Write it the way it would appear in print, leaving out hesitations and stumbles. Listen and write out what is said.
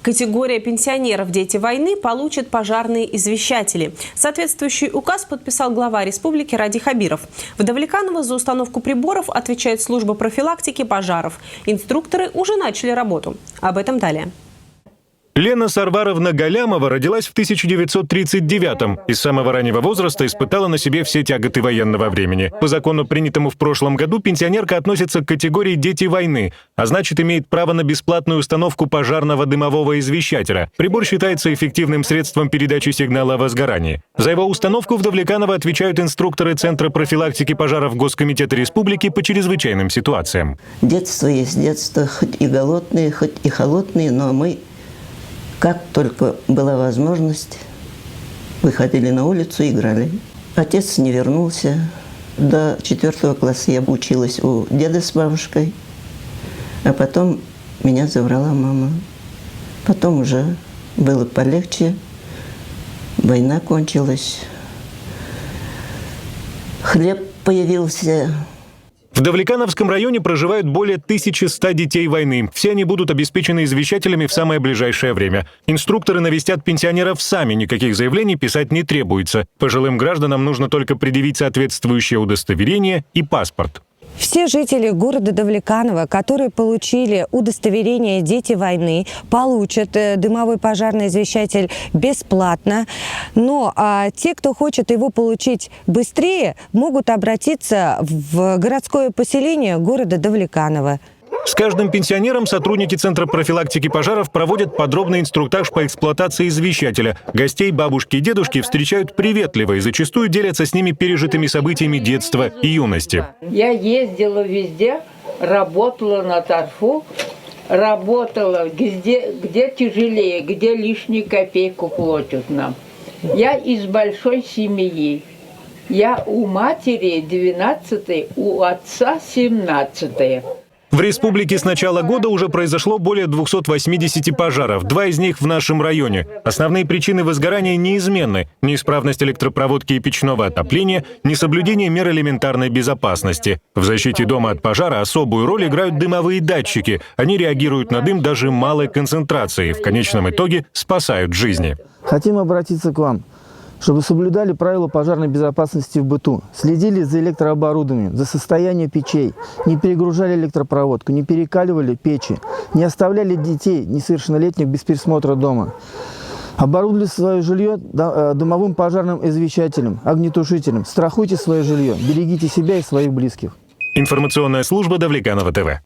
Категория пенсионеров «Дети войны» получат пожарные извещатели. Соответствующий указ подписал глава республики Ради Хабиров. В Давлеканово за установку приборов отвечает служба профилактики пожаров. Инструкторы уже начали работу. Об этом далее. Лена Сарваровна Галямова родилась в 1939-м и с самого раннего возраста испытала на себе все тяготы военного времени. По закону, принятому в прошлом году, пенсионерка относится к категории «Дети войны», а значит, имеет право на бесплатную установку пожарного дымового извещателя. Прибор считается эффективным средством передачи сигнала о возгорании. За его установку в Давлеканово отвечают инструкторы Центра профилактики пожаров Госкомитета Республики по чрезвычайным ситуациям. Детство есть детство, хоть и голодные, хоть и холодные, но мы... Как только была возможность, выходили на улицу и играли. Отец не вернулся. До 4 класса я училась у деда с бабушкой, а потом меня забрала мама. Потом уже было полегче, война кончилась, хлеб появился. В Давлекановском районе проживают более 1100 детей войны. Все они будут обеспечены извещателями в самое ближайшее время. Инструкторы навестят пенсионеров сами, никаких заявлений писать не требуется. Пожилым гражданам нужно только предъявить соответствующее удостоверение и паспорт. Все жители города Давлеканово, которые получили удостоверение «Дети войны», получат дымовой пожарный извещатель бесплатно. Но те, кто хочет его получить быстрее, могут обратиться в городское поселение города Давлеканово. С каждым пенсионером сотрудники Центра профилактики пожаров проводят подробный инструктаж по эксплуатации извещателя. Гостей бабушки и дедушки встречают приветливо и зачастую делятся с ними пережитыми событиями детства и юности. Я ездила везде, работала на торфу, работала где тяжелее, где лишнюю копейку платят нам. Я из большой семьи. Я у матери 12-й, у отца 17-й. В республике с начала года уже произошло более 280 пожаров, 2 из них в нашем районе. Основные причины возгорания неизменны: неисправность электропроводки и печного отопления, несоблюдение мер элементарной безопасности. В защите дома от пожара особую роль играют дымовые датчики. Они реагируют на дым даже малой концентрации. В конечном итоге спасают жизни. Хотим обратиться к вам, чтобы соблюдали правила пожарной безопасности в быту, следили за электрооборудованием, за состоянием печей, не перегружали электропроводку, не перекаливали печи, не оставляли детей несовершеннолетних без присмотра дома. Оборудовали свое жилье дымовым пожарным извещателем, огнетушителем. Страхуйте свое жилье, берегите себя и своих близких. Информационная служба Давлеканово ТВ.